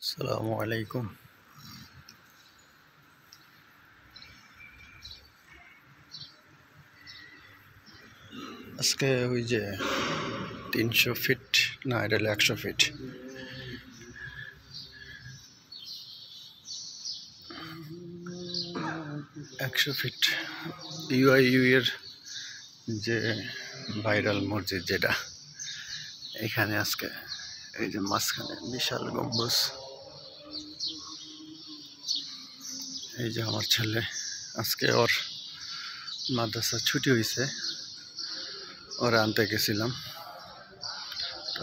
আসসালামু আলাইকুম। আজকে ওই যে 300 ফিট না, এটা 100 ফিট। 100 ফিট ইউআইইউ এর যে ভাইরাল মসজিদ, যেটা এখানে আজকে এই যে মাঝখানে বিশাল গম্বুজ। এই যে আমার ছেলে, আজকে ওর মাদ্রাসা ছুটি হয়েছে, ওরা আনতে গেছিলাম।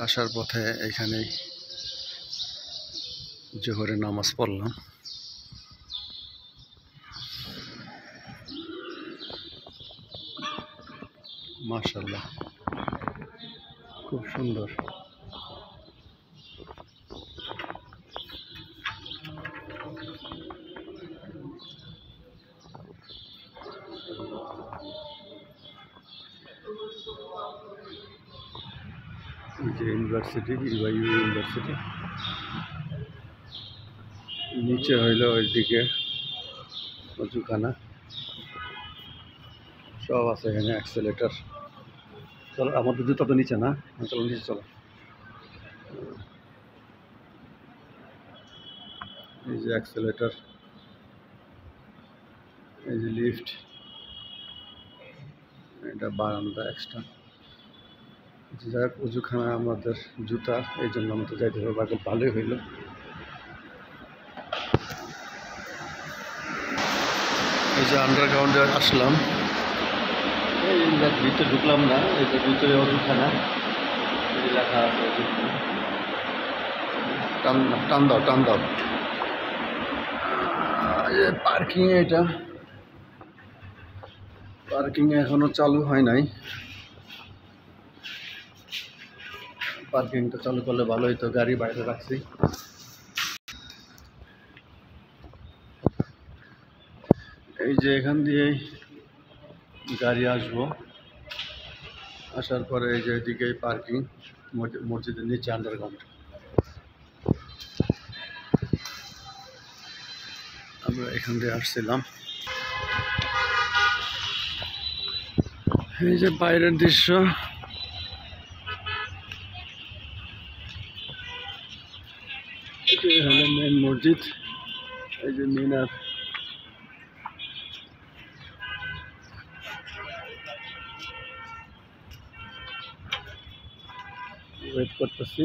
আসার পথে এখানেই জোহরের নামাজ পড়লাম। মাশাআল্লাহ, খুব সুন্দর। যে ইউনিভার্সিটি, ইউআইইউ ইউনিভার্সিটি, নিচে হইলো ওইদিকে অজুখানা সব আছে এখানে। অ্যাক্সেলেটার, চলো আমাদের জুতা তো নিচে না, চলো নিচে চলো। এই যে অ্যাক্সেলেটার, এই যে লিফট, এটা বারান্দা এক্সট্রা। যাক, অজুখানা আমাদের জুতা, এই জন্য আমাদের যাইতে হবে, বাকি ভালোই হইল। এই যে আন্ডারগ্রাউন্ডে আসলাম, এই ভিতরে ঢুকলাম না, এই যে ভিতরে অজুখানা, এই যে লেখা আছে অজুখানা। টান দাও টান দাও। পার্কিং, এটা পার্কিং এখনো চালু হয় নাই। পার্কিংটা চালু করলে ভালো হইতো, গাড়ি বাইরে রাখছি। এই যে এখান দিয়ে গাড়ি আসবো, আসার পরে এই যে এদিকে পার্কিং, মসজিদের নিচে আন্ডারগ্রাউন্ড। আমরা এখান দিয়ে আসছিলাম। এই যে বাইরের দৃশ্য, এটাই হলো মেন মসজিদ। এই যে মিনার, ওয়েট করতেছি।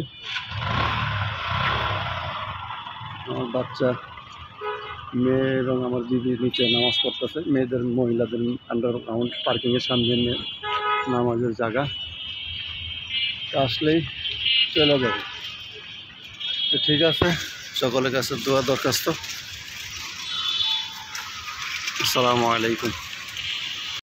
আমার বাচ্চা, মেয়ে এবং আমার দিদি নিচে নামাজ পড়তেছে। মেয়েদের, মহিলাদের আন্ডারগ্রাউন্ড পার্কিংয়ের সামনে নামাজের জায়গা, আসলেই চলে যাবে। তো ঠিক আছে, সকলের কাছে দোয়া দরখাস্ত। আসসালামু আলাইকুম।